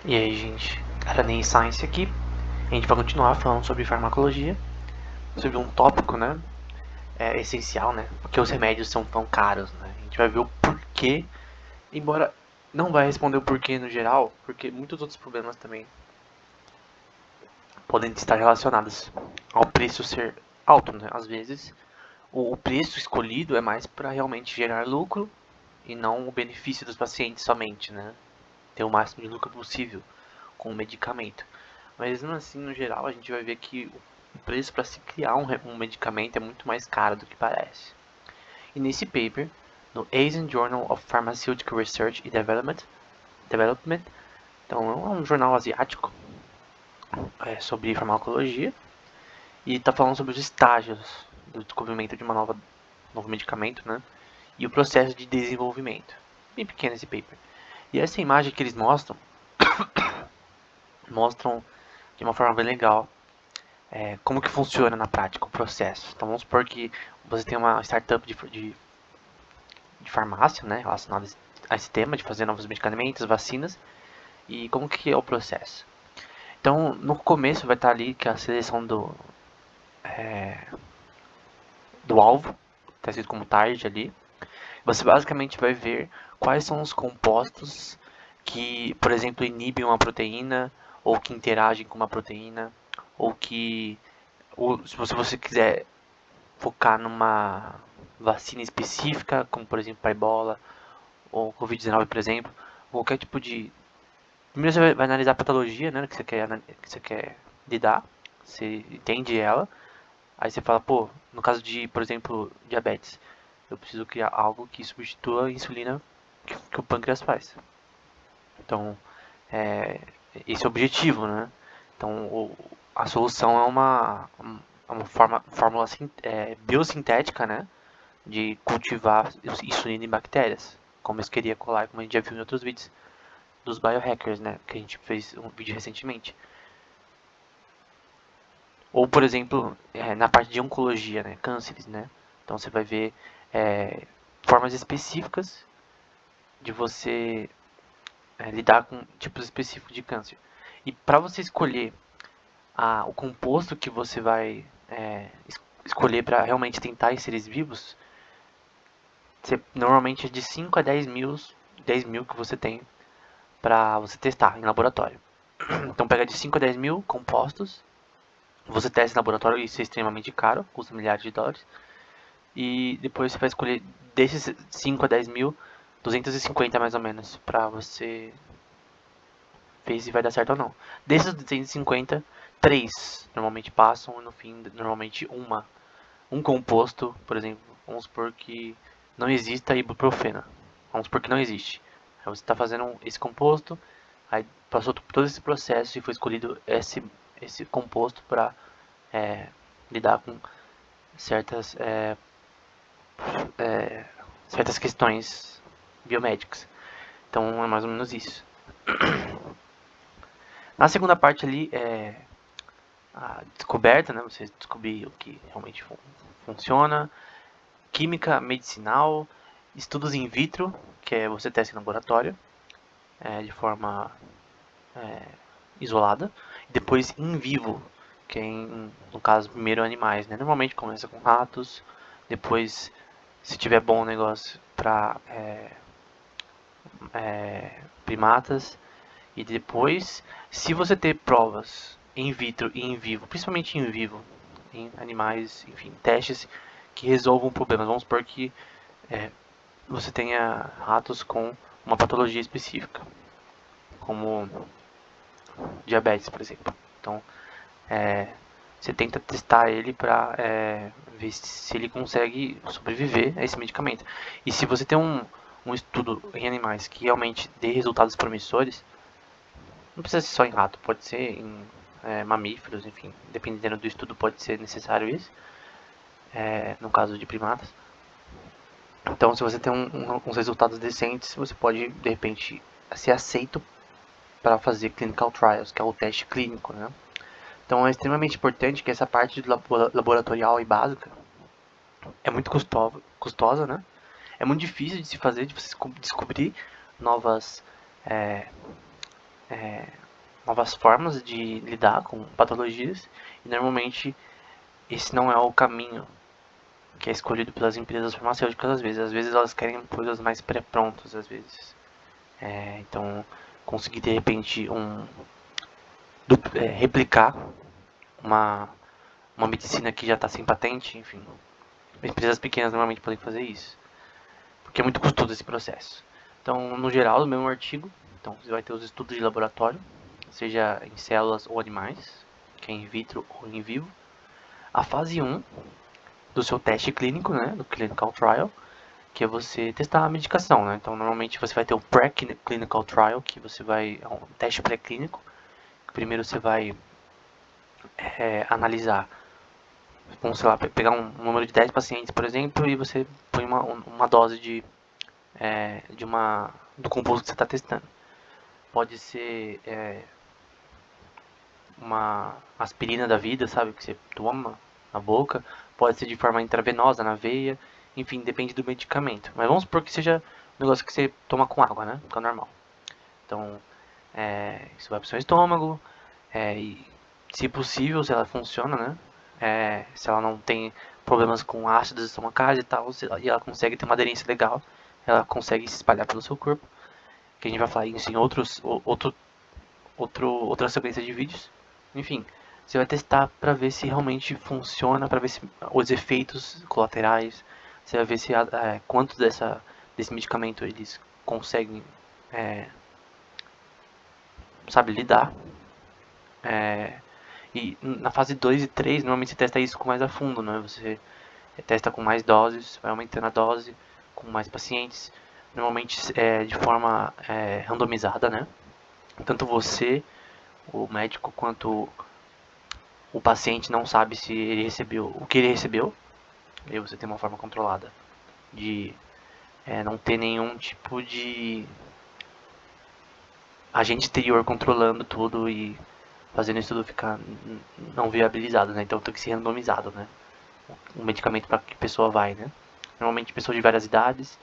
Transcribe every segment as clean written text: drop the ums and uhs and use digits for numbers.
E aí, gente, Aranei Science aqui. A gente vai continuar falando sobre farmacologia, sobre um tópico, né, essencial, né, porque os remédios são tão caros, né. A gente vai ver o porquê, embora não vai responder o porquê no geral, porque muitos outros problemas também podem estar relacionados ao preço ser alto, né. Às vezes, o preço escolhido é mais para realmente gerar lucro e não o benefício dos pacientes somente, né. Ter o máximo de lucro possível com o medicamento. Mas mesmo assim, no geral, a gente vai ver que o preço para se criar um medicamento é muito mais caro do que parece. E nesse paper, no Asian Journal of Pharmaceutical Research and Development, então é um jornal asiático sobre farmacologia, e está falando sobre os estágios do descobrimento de novo medicamento, né? E o processo de desenvolvimento. Bem pequeno esse paper. E essa imagem que eles mostram de uma forma bem legal como que funciona na prática o processo. Então vamos supor que você tem uma startup de farmácia, né, relacionada a esse tema de fazer novos medicamentos, vacinas, e como que é o processo. Então no começo vai estar ali que a seleção do alvo, está escrito como target ali. Você basicamente vai ver quais são os compostos que, por exemplo, inibem uma proteína, ou que interagem com uma proteína, ou que, se você quiser focar numa vacina específica, como por exemplo para ebola ou Covid-19, por exemplo, qualquer tipo de. Primeiro você vai analisar a patologia, né, que você quer lidar, você entende ela, aí você fala, pô, no caso de, por exemplo, diabetes, eu preciso criar algo que substitua a insulina que o pâncreas faz. Então, é, esse é o objetivo, né? Então, a solução é uma fórmula biosintética, né? De cultivar insulina em bactérias, como Escherichia coli, como a gente já viu em outros vídeos dos biohackers, né, que a gente fez um vídeo recentemente. Ou, por exemplo, na parte de oncologia, né, cânceres, né. Então você vai ver formas específicas de você lidar com tipos específicos de câncer. E para você escolher o composto que você vai escolher para realmente tentar em seres vivos, normalmente é de 5 a 10 mil que você tem para você testar em laboratório. Então pega de 5 a 10 mil compostos, você testa em laboratório, isso é extremamente caro, custa milhares de dólares, e depois você vai escolher desses 5 a 10 mil, 250 mais ou menos, para você ver se vai dar certo ou não. Desses 250, 3 normalmente passam, e no fim, normalmente um composto, por exemplo, vamos supor que não exista ibuprofeno, vamos supor que não existe. Aí você está fazendo esse composto, aí passou por todo esse processo e foi escolhido esse composto para lidar com certas, certas questões biomédicas. Então é mais ou menos isso. Na segunda parte ali é a descoberta, né? Você descobrir o que realmente funciona. Química medicinal, estudos in vitro, que é você testa em laboratório de forma isolada. E depois in vivo, que é no caso primeiro animais, né? Normalmente começa com ratos, depois se tiver bom o negócio para primatas e depois se você ter provas in vitro e in vivo, principalmente in vivo, em animais, enfim, testes que resolvam problemas. Vamos supor que você tenha ratos com uma patologia específica, como diabetes, por exemplo. Então, você tenta testar ele para ver se ele consegue sobreviver a esse medicamento. E se você tem um estudo em animais que realmente dê resultados promissores, não precisa ser só em rato, pode ser em mamíferos, enfim, dependendo do estudo pode ser necessário isso, no caso de primatas. Então, se você tem uns resultados decentes, você pode, de repente, ser aceito para fazer clinical trials, que é o teste clínico, né? Então, é extremamente importante que essa parte de laboratorial e básica é muito custosa, né? É muito difícil de se fazer, de você descobrir novas novas formas de lidar com patologias, e normalmente esse não é o caminho que é escolhido pelas empresas farmacêuticas às vezes elas querem coisas mais pré-prontas às vezes. Então conseguir de repente replicar uma medicina que já está sem patente, enfim. Empresas pequenas normalmente podem fazer isso, porque é muito custoso esse processo. Então, no geral, no mesmo artigo, então você vai ter os estudos de laboratório, seja em células ou animais, que é in vitro ou in vivo. A fase 1 do seu teste clínico, né, do clinical trial, que é você testar a medicação, né? Então, normalmente você vai ter o pré-clinical trial, que você vai é um teste pré-clínico. Primeiro você vai analisar, vamos sei lá, pegar um número de 10 pacientes, por exemplo, e você põe uma dose do composto que você está testando. Pode ser uma aspirina da vida, sabe, que você toma na boca, pode ser de forma intravenosa, na veia, enfim, depende do medicamento. Mas vamos supor que seja um negócio que você toma com água, né, que é normal. Então, isso vai para o seu estômago, e se possível, se ela funciona, né, se ela não tem problemas com ácidos estomacais e tal, e ela consegue ter uma aderência legal, ela consegue se espalhar pelo seu corpo, que a gente vai falar isso em outra sequência de vídeos. Enfim, você vai testar para ver se realmente funciona, para ver se os efeitos colaterais, você vai ver se quanto desse medicamento eles conseguem, sabe, lidar. E na fase 2 e 3, normalmente você testa isso com mais a fundo, né? Você testa com mais doses, vai aumentando a dose, com mais pacientes, normalmente de forma randomizada, né? Tanto você, o médico, quanto o paciente não sabe se ele recebeu o que ele recebeu, e você tem uma forma controlada de não ter nenhum tipo de agente exterior controlando tudo e fazendo isso tudo ficar não viabilizado, né? Então tem que ser randomizado, né? O medicamento para que pessoa vai, né? Normalmente pessoas de várias idades,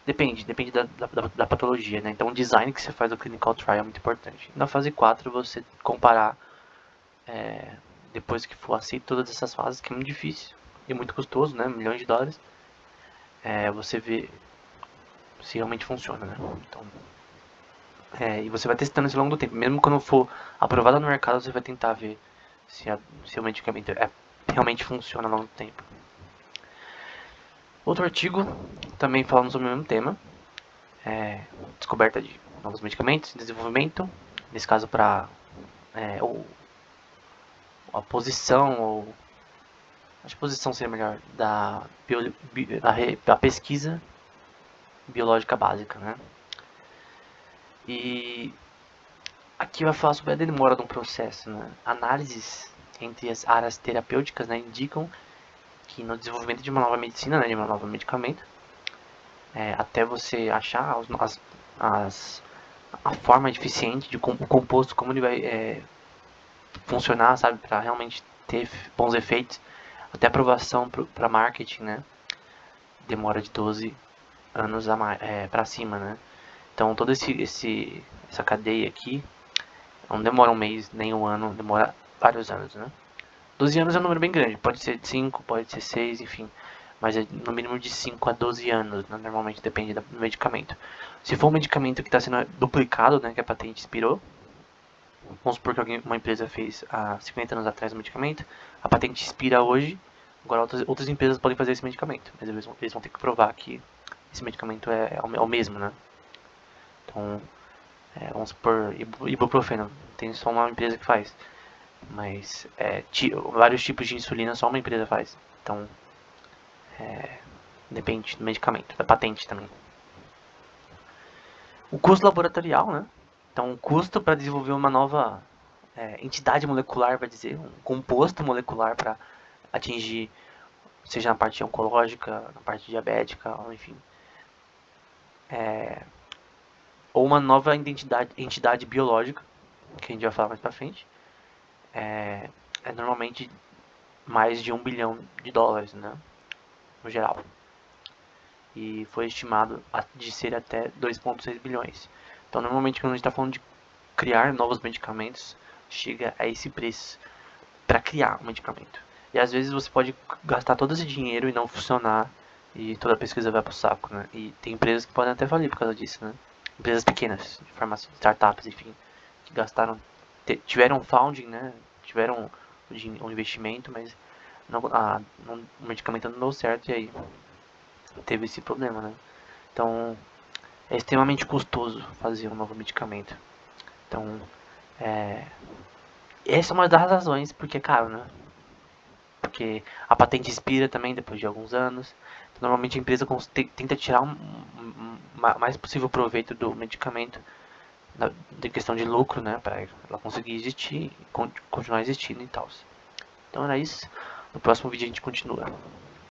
depende da patologia, né? Então o design que você faz do clinical trial é muito importante. Na fase 4 você comparar, depois que for aceito todas essas fases, que é muito difícil e muito custoso, né? Milhões de dólares, você vê se realmente funciona, né? Então, e você vai testando isso ao longo do tempo. Mesmo quando for aprovado no mercado, você vai tentar ver se o medicamento realmente funciona ao longo do tempo. Outro artigo, também falando sobre o mesmo tema, descoberta de novos medicamentos, desenvolvimento, nesse caso para a posição, ou acho que posição seria melhor, da pesquisa biológica básica, né? E aqui vai falar sobre a demora de um processo, né? Análises entre as áreas terapêuticas, né, indicam que no desenvolvimento de uma nova medicina, né, de um novo medicamento, até você achar a forma eficiente de o composto, como ele vai funcionar, sabe, para realmente ter bons efeitos, até aprovação para marketing, né, demora de 12 anos para cima, né. Então toda essa cadeia aqui não demora um mês, nem um ano, demora vários anos, né. 12 anos é um número bem grande, pode ser 5, pode ser 6, enfim, mas é no mínimo de 5 a 12 anos, né? Normalmente depende do medicamento. Se for um medicamento que está sendo duplicado, né, que a patente expirou, vamos supor que uma empresa fez há 50 anos atrás um medicamento, a patente expira hoje, agora outras empresas podem fazer esse medicamento, mas eles vão ter que provar que esse medicamento é o mesmo, né? Então, vamos supor, ibuprofeno, tem só uma empresa que faz, mas vários tipos de insulina só uma empresa faz, então depende do medicamento, da patente também. O custo laboratorial, né? Então, o custo para desenvolver uma nova entidade molecular, vai dizer, um composto molecular para atingir, seja na parte oncológica, na parte diabética, ou enfim, ou uma nova entidade biológica, que a gente vai falar mais para frente, é normalmente mais de 1 bilhão de dólares, né, no geral. E foi estimado de ser até 2,6 bilhões. Então, normalmente, quando a gente está falando de criar novos medicamentos chega a esse preço para criar um medicamento. E às vezes você pode gastar todo esse dinheiro e não funcionar e toda a pesquisa vai pro saco, né? E tem empresas que podem até falir por causa disso, né? Empresas pequenas, de farmácia, startups, enfim, que gastaram, tiveram founding, né? Tiveram um investimento, mas o medicamento não deu certo e aí teve esse problema, né? Então é extremamente custoso fazer um novo medicamento. Então, essa é uma das razões porque é caro, né? Porque a patente expira também depois de alguns anos. Então, normalmente a empresa tenta tirar o mais possível proveito do medicamento, de questão de lucro, né? Para ela conseguir existir, continuar existindo e tal. Então era isso. No próximo vídeo a gente continua.